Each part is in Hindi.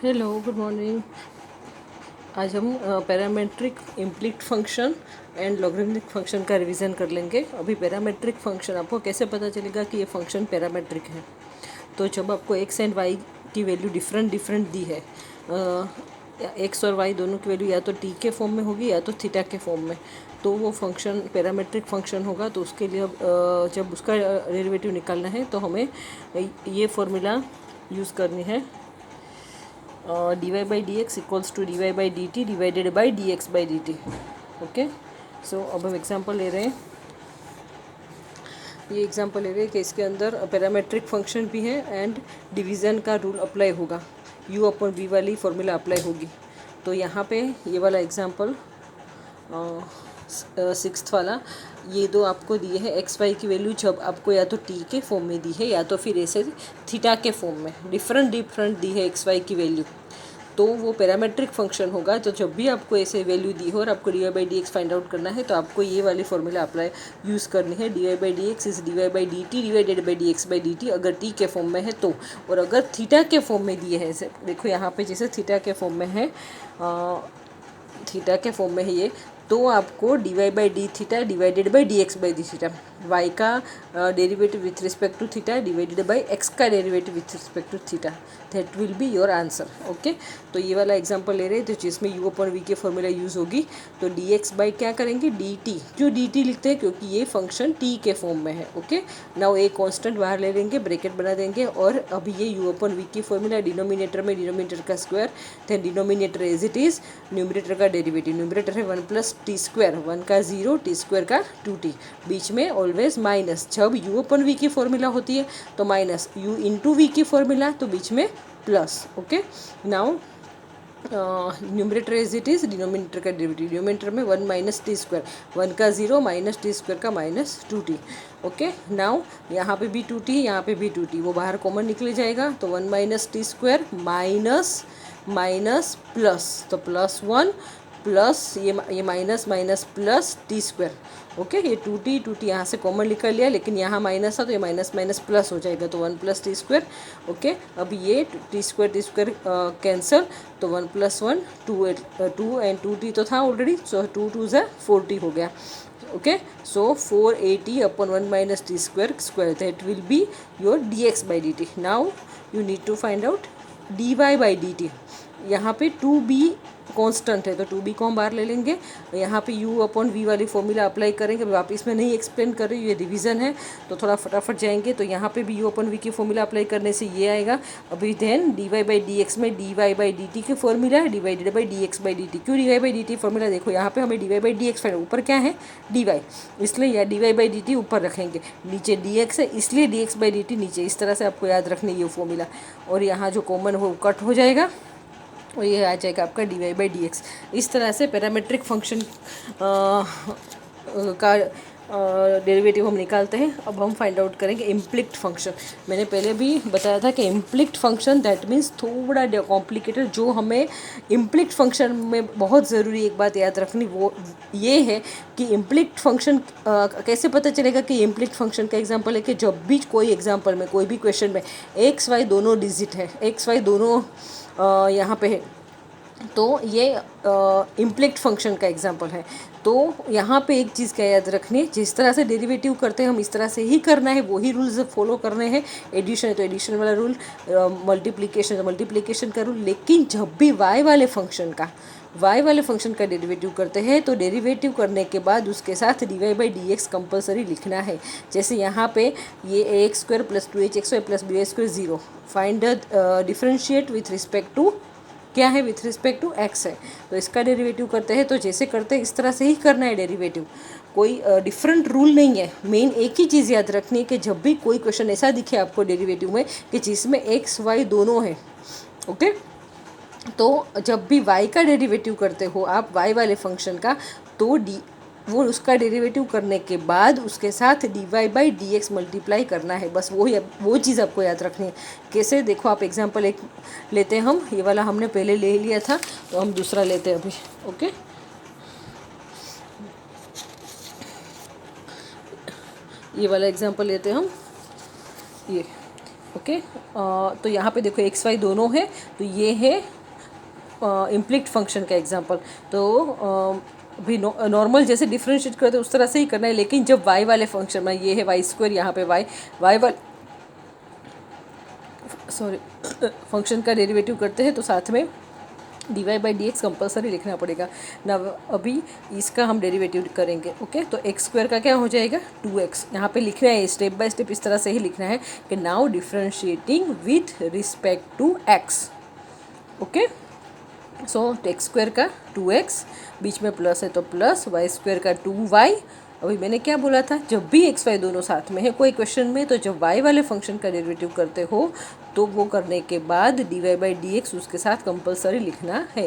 Hello, good morning. आज हम parametric implicit function and logarithmic function का रिवीजन कर लेंगे। अभी पैरामेट्रिक फंक्शन आपको कैसे पता चलेगा कि ये फंक्शन पैरामेट्रिक है? तो जब आपको एक्स एंड वाई की वैल्यू डिफरेंट डिफरेंट दी है, एक्स और वाई दोनों की वैल्यू या तो टी के फॉर्म में होगी या तो थीटा के फॉर्म में, तो वो फंक्शन पैरामेट्रिक फंक्शन होगा। तो उसके लिए जब उसका डेरिवेटिव निकालना है तो हमें ये फॉर्मूला यूज़ करनी है, dy by dx equals to dy by dt divided by dx by dt। Okay, so अब हम एग्जांपल ले रहे हैं। ये एग्जांपल ले रहे हैं कि इसके अंदर पैरामेट्रिक फंक्शन भी है एंड डिवीज़न का रूल अप्लाई होगा, u अपॉन v वाली फॉर्मूला अप्लाई होगी। तो यहाँ पे ये वाला एग्जांपल सिक्स्थ वाला, ये दो आपको दिए हैं एक्स वाई की वैल्यू जब आपको या तो टी के फॉर्म में दी है या तो फिर ऐसे थीटा के फॉर्म में डिफरेंट डिफरेंट दी है एक्स वाई की वैल्यू, तो वो पैरामेट्रिक फंक्शन होगा। तो जब भी आपको ऐसे वैल्यू दी हो और आपको D Y by D x find out करना है तो आपको ये वाली फॉर्मूला अप्लाई यूज़ करनी है, D Y by D x is d Y by D t divided by D x by D t, अगर टी के फॉर्म में है तो। और अगर थीटा के फॉर्म में दिए हैं, देखो यहाँ पे जैसे थीटा के फॉर्म में है, थीटा के फॉर्म में है ये, तो आपको D Y by D theta divided by D x by D theta, Y का derivative with respect to theta divided by X का derivative with respect to theta, that will be your answer. Okay, तो ये वाला एग्जांपल ले रहे हैं तो जिसमें यू अपॉन वी की फॉर्मूला यूज़ होगी। तो डी एक्स बाई क्या करेंगे, डी टी। क्यों डी टी लिखते हैं? क्योंकि ये फंक्शन टी के फॉर्म में है। ओके, नाउ एक कॉन्स्टेंट बाहर ले लेंगे, ब्रैकेट बना देंगे, और अभी ये यू अपॉन वी की फॉर्मूला डिनोमिनेटर में डिनोमिनेटर का square, then denominator as it is, numerator का डेरिवेटिव, न्यूमरेटर है 1 प्लस टी स्क्वायर, 1 का 0, टी स्क्वायर का 2t, बीच में ऑलवेज माइनस। जब यू अपन वी की फॉर्मूला होती है तो माइनस, यू इंटू वी की फॉर्मूला तो बीच में plus. Okay, now numerator as it is, denominator का डेरिवेटिव, डिनोमिनेटर में 1 माइनस टी स्क्वायर, 1 का 0 माइनस टी स्क्वायर का माइनस 2t। ओके, नाउ यहाँ पे भी 2t, यहाँ पे भी 2t, वो बाहर कॉमन निकले जाएगा तो 1 minus t square minus minus plus, तो प्लस 1 प्लस ये minus minus plus T square. Okay, ये 2t यहाँ से कॉमन निकल लिया, लेकिन यहाँ माइनस था तो ये माइनस माइनस प्लस हो जाएगा, तो 1 प्लस टी स्क्वायर। ओके, अब ये टी स्क्वायर कैंसल, तो 1 प्लस 1 2 एंड 2t तो था ऑलरेडी, सो 2 2 ज़ा 4t हो गया। Okay, so 480 upon 1 minus t square square, that will be your d x by D t. Now you need to find out d Y by D t. यहाँ पे 2b कांस्टेंट है तो 2b को हम बाहर ले लेंगे, यहाँ पे u अपॉन v वाली फॉर्मूला अप्लाई करेंगे। वापस में नहीं एक्सप्लेन कर रही हूँ, ये रिवीजन है तो थोड़ा फटाफट जाएंगे। तो यहाँ पे भी u अपॉन v की फॉर्मूला अप्लाई करने से ये आएगा। अभी then D Y by D X में D Y by D T की फॉर्मूला है divided by D x by D T. क्यों D Y by D T formula? देखो यहाँ पे हमें D Y by D X, ऊपर क्या है डी वाई, इसलिए या D Y by D T ऊपर रखेंगे, नीचे डी एक्स है इसलिए D x by D T नीचे। इस तरह से आपको याद रखनी है ये फॉर्मूला, और यहाँ जो कॉमन हो कट हो जाएगा और ये आ जाएगा आपका d Y by D x. इस तरह से पैरामेट्रिक फंक्शन का डेरिवेटिव हम निकालते हैं। अब हम फाइंड आउट करेंगे इम्प्लिक्ट फंक्शन। मैंने पहले भी बताया था कि इम्प्लिक्ट फंक्शन दैट मीन्स थोड़ा कॉम्प्लिकेटेड। जो हमें इम्प्लिक्ट फंक्शन में बहुत ज़रूरी एक बात याद रखनी वो ये है कि इम्प्लिक्ट फंक्शन कैसे पता चलेगा कि इम्प्लिक्ट फंक्शन का एग्जांपल है कि जब भी कोई एग्जांपल में कोई भी क्वेश्चन में एक्स वाई दोनों डिजिट है, एक्स वाई दोनों यहाँ पे है, तो ये इम्प्लिक्ट फंक्शन का एग्जांपल है। तो यहाँ पे एक चीज़ क्या याद रखनी है, जिस तरह से डेरिवेटिव करते हैं हम इस तरह से ही करना है, वही रूल्स फॉलो करने हैं। एडिशन है तो एडिशन वाला रूल, मल्टीप्लिकेशन तो मल्टीप्लिकेशन का रूल। लेकिन जब भी वाई वाले फंक्शन का डेरिवेटिव करते हैं तो डेरिवेटिव करने के बाद उसके साथ D Y by D x compulsory लिखना है। जैसे यहाँ पे ये A X square plus 2h X Y plus B Y square 0, find differentiate with respect to क्या है, विथ रिस्पेक्ट टू एक्स है, तो इसका डेरिवेटिव करते हैं तो जैसे करते हैं इस तरह से ही करना है डेरिवेटिव। कोई डिफरेंट रूल नहीं है। मेन एक ही चीज़ याद रखनी है कि जब भी कोई क्वेश्चन ऐसा दिखे आपको डेरिवेटिव में कि जिसमें एक्स वाई दोनों है, ओके, तो जब भी y का डेरिवेटिव करते हो आप y वाले फंक्शन का, तो वो उसका डेरिवेटिव करने के बाद उसके साथ D Y by D x multiply करना है। बस वो चीज़ आपको याद रखनी है। कैसे, देखो आप एग्जांपल एक लेते हैं हम, ये वाला हमने पहले ले लिया था तो हम दूसरा लेते हैं अभी। ओके, ये वाला एग्जांपल लेते हैं हम, ये ओके। तो यहाँ पे देखो एक्स वाई दोनों है, तो ये है इम्प्लिक्ट फंक्शन का एग्जांपल। तो भी नॉर्मल जैसे डिफरेंशिएट करते हैं उस तरह से ही करना है, लेकिन जब वाई वाले फंक्शन में, ये है वाई स्क्वायर, यहाँ पे वाई वाले सॉरी फंक्शन का डेरिवेटिव करते हैं तो साथ में D Y by D x compulsory लिखना पड़ेगा ना। अभी इसका हम डेरिवेटिव करेंगे। ओके, तो एक्स स्क्वायर का क्या हो जाएगा 2x। यहाँ पे लिखना है स्टेप बाय स्टेप, इस तरह से ही लिखना है कि now differentiating with respect to x। Okay, so x square का 2x, बीच में प्लस है तो प्लस, वाई स्क्वायर का 2y। अभी मैंने क्या बोला था, जब भी एक्स वाई दोनों साथ में है कोई क्वेश्चन में, तो जब वाई वाले फंक्शन का डेरिवेटिव करते हो तो वो करने के बाद d Y by D x उसके साथ कंपलसरी लिखना है।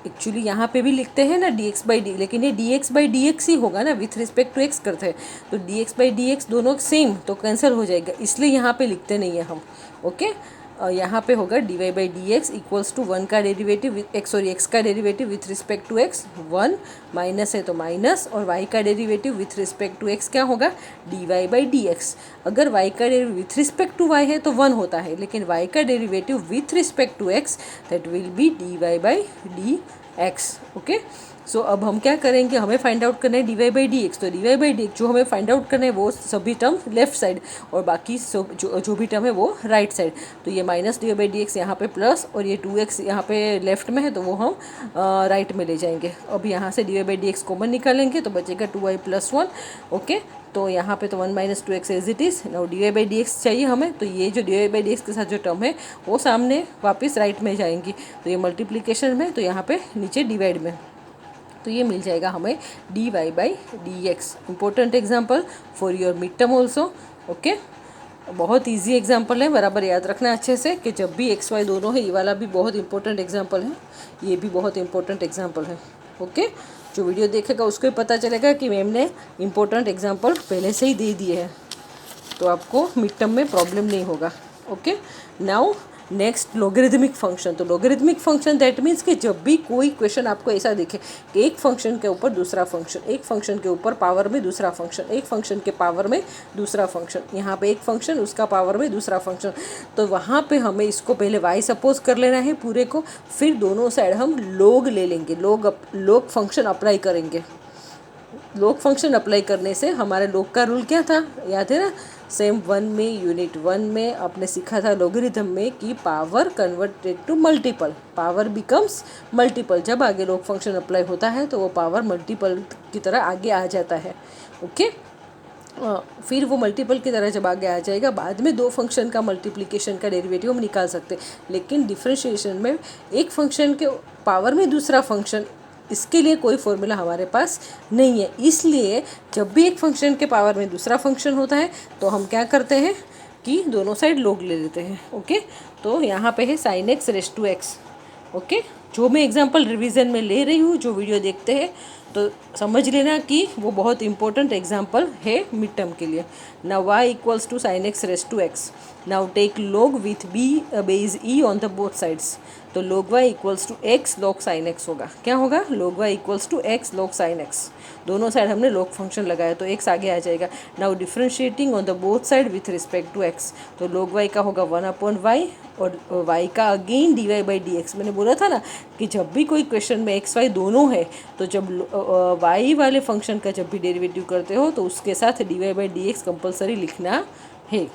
एक्चुअली यहाँ पे भी लिखते हैं ना डी एक्स बाई डी, लेकिन ये D x by D X ही होगा ना, विथ रिस्पेक्ट टू एक्स करते हैं तो D x by D X same सेम, तो कैंसिल हो जाएगा, इसलिए यहाँ पे लिखते नहीं है हम। ओके, यहाँ पे होगा d Y by D x equals to 1 का डेरिवेटिव एक्स का derivative with respect to x 1, minus है तो माइनस, और y का derivative with respect to x क्या होगा d Y by D x. अगर y का derivative with respect to y है तो 1 होता है, लेकिन y का derivative with respect to x that will be d Y by D x. Okay, so अब हम क्या करेंगे, हमें फाइंड आउट करना है D Y by D X. तो D Y by D X जो हमें फाइंड आउट करना है वो सभी टर्म लेफ्ट साइड, और बाकी सब जो भी टर्म है वो राइट साइड। तो ये minus d Y by D x यहाँ पे प्लस, और ये 2x यहाँ पे लेफ्ट में है तो वो हम राइट में ले जाएंगे। अब यहाँ से d Y by D x common निकालेंगे तो बचेगा 2y + 1। ओके, तो यहाँ पे तो 1 - 2x as it is. Now d Y by D x चाहिए हमें, तो ये जो d Y by D x के साथ जो टर्म है वो सामने वापस राइट में जाएंगी, तो ये मल्टीप्लीकेशन में, तो यहाँ पे नीचे डिवाइड में, तो ये मिल जाएगा हमें D Y by D x. Important example for your mid term also. Okay, बहुत इजी एग्जाम्पल है, बराबर याद रखना अच्छे से कि जब भी एक्स वाई दोनों है, ये वाला भी बहुत इंपॉर्टेंट एग्जाम्पल है, ये भी बहुत इंपॉर्टेंट एग्जाम्पल है। ओके, जो वीडियो देखेगा उसको ही पता चलेगा कि मैम ने इंपॉर्टेंट एग्जाम्पल पहले से ही दे दिए हैं, तो आपको मिड टर्म में प्रॉब्लम नहीं होगा। Okay, now next logarithmic function. तो लॉगरिदमिक फंक्शन दैट मीन्स कि जब भी कोई क्वेश्चन आपको ऐसा दिखे कि एक फंक्शन के ऊपर दूसरा फंक्शन, एक फंक्शन के ऊपर पावर में दूसरा फंक्शन, एक फंक्शन के पावर में दूसरा फंक्शन, यहाँ पे एक फंक्शन उसका पावर में दूसरा फंक्शन, तो वहाँ पे हमें इसको पहले y सपोज कर लेना है पूरे को, फिर दोनों साइड हम लोग ले लेंगे, लोग फंक्शन अप्लाई करेंगे। लोग फंक्शन अप्लाई करने से हमारे लोग का रूल क्या था, याद है ना, सेम 1 में यूनिट 1 में आपने सीखा था लॉगरिथम में कि power converted to multiple, power becomes multiple. जब आगे लोग फंक्शन अप्लाई होता है तो वो पावर मल्टीपल की तरह आगे आ जाता है। ओके, फिर वो मल्टीपल की तरह जब आगे आ जाएगा, बाद में दो फंक्शन का मल्टीप्लिकेशन का डेरिवेटिव हम निकाल सकते हैं, लेकिन डिफरेंशिएशन में एक फंक्शन के पावर में दूसरा फंक्शन, इसके लिए कोई फॉर्मूला हमारे पास नहीं है। इसलिए जब भी एक फंक्शन के पावर में दूसरा फंक्शन होता है तो हम क्या करते हैं कि दोनों साइड लोग ले लेते हैं। ओके, तो यहाँ पे है sin x raise to x। Okay, जो मैं एग्जांपल रिवीजन में ले रही हूँ, जो वीडियो देखते हैं तो समझ लेना कि वो बहुत इंपॉर्टेंट एग्जांपल है मिड टर्म के लिए। Now y = sin x raise to x। Now take log with base e on the both sides. तो log y = x log sin x होगा। क्या होगा, log y = x log sin x। दोनों साइड हमने log फंक्शन लगाया तो x आगे आ जाएगा। Now differentiating on the both side with respect to x, तो log y का होगा 1/y, और y का again d Y by D x. मैंने बोला था ना कि जब भी कोई क्वेश्चन में एक्स वाई दोनों है तो जब y वाले फंक्शन का जब भी डेरिवेटिव करते हो तो उसके साथ D Y by D x compulsory लिखना है।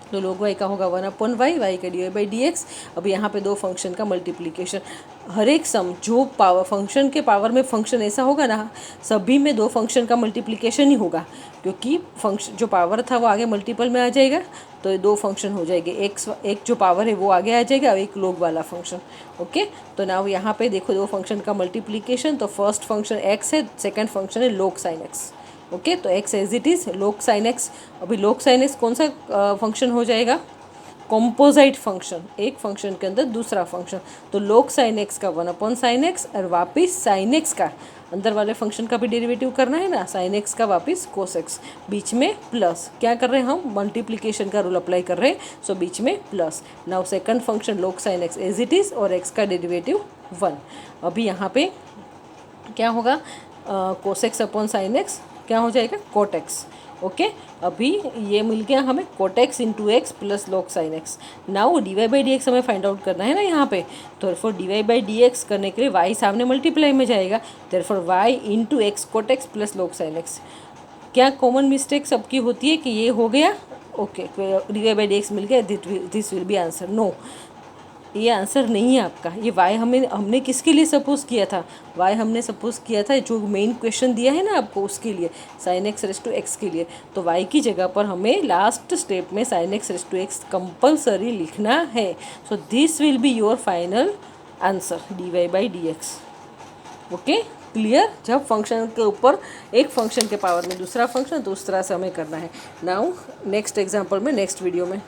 तो log y का होगा 1/y, y का d Y by D x. अब यहाँ पे दो फंक्शन का मल्टीप्लिकेशन, हर एक सम जो पावर फंक्शन के पावर में फंक्शन ऐसा होगा ना, सभी में दो फंक्शन का मल्टीप्लिकेशन ही होगा, क्योंकि फंक्शन जो पावर था वो आगे मल्टीपल में आ जाएगा, तो दो फंक्शन हो जाएंगे, एक जो पावर है वो आगे आ जाएगा और एक लोग वाला फंक्शन। ओके, तो नाउ यहाँ पे देखो दो फंक्शन का मल्टीप्लिकेशन, तो फर्स्ट फंक्शन x है, सेकेंड फंक्शन है log sin x। ओके, तो x as it is log sin x। अभी log sin x कौन सा फंक्शन हो जाएगा, कॉम्पोजाइट फंक्शन, एक फंक्शन के अंदर दूसरा फंक्शन, तो log sin x का 1/sin x, और वापस sin x का अंदर वाले फंक्शन का भी डेरिवेटिव करना है ना, sin x का वापस cos x, बीच में प्लस, क्या कर रहे हैं हम, मल्टीप्लिकेशन का रूल अप्लाई कर रहे हैं, सो बीच में plus. Now second function log sin x as it is, और x का डेरिवेटिव 1। अभी यहाँ पे क्या होगा, cos x/sin x क्या हो जाएगा, cot x। ओके, अभी ये मिल गया हमें cot x into X plus log sin x। Now dy by D X हमें फाइंड आउट करना है ना यहाँ पे, तो therefore dy by D X करने के लिए y सामने मल्टीप्लाई में जाएगा, therefore y into X cot X plus log sin x। क्या कॉमन मिस्टेक सबकी होती है कि ये हो गया, okay dy by D X मिल गया, this will be answer. No, ये आंसर नहीं है आपका। ये y हमने किसके लिए सपोज किया था, y हमने सपोज किया था जो मेन क्वेश्चन दिया है ना आपको उसके लिए, sin x raise to x के लिए। तो y की जगह पर हमें लास्ट स्टेप में sin x raise to x compulsory लिखना है। So this will be your final answer dy by D x. Okay clear. जब फंक्शन के ऊपर एक फंक्शन के पावर में दूसरा फंक्शन, दूसरा से हमें करना है। नाउ नेक्स्ट एग्जाम्पल में नेक्स्ट वीडियो में।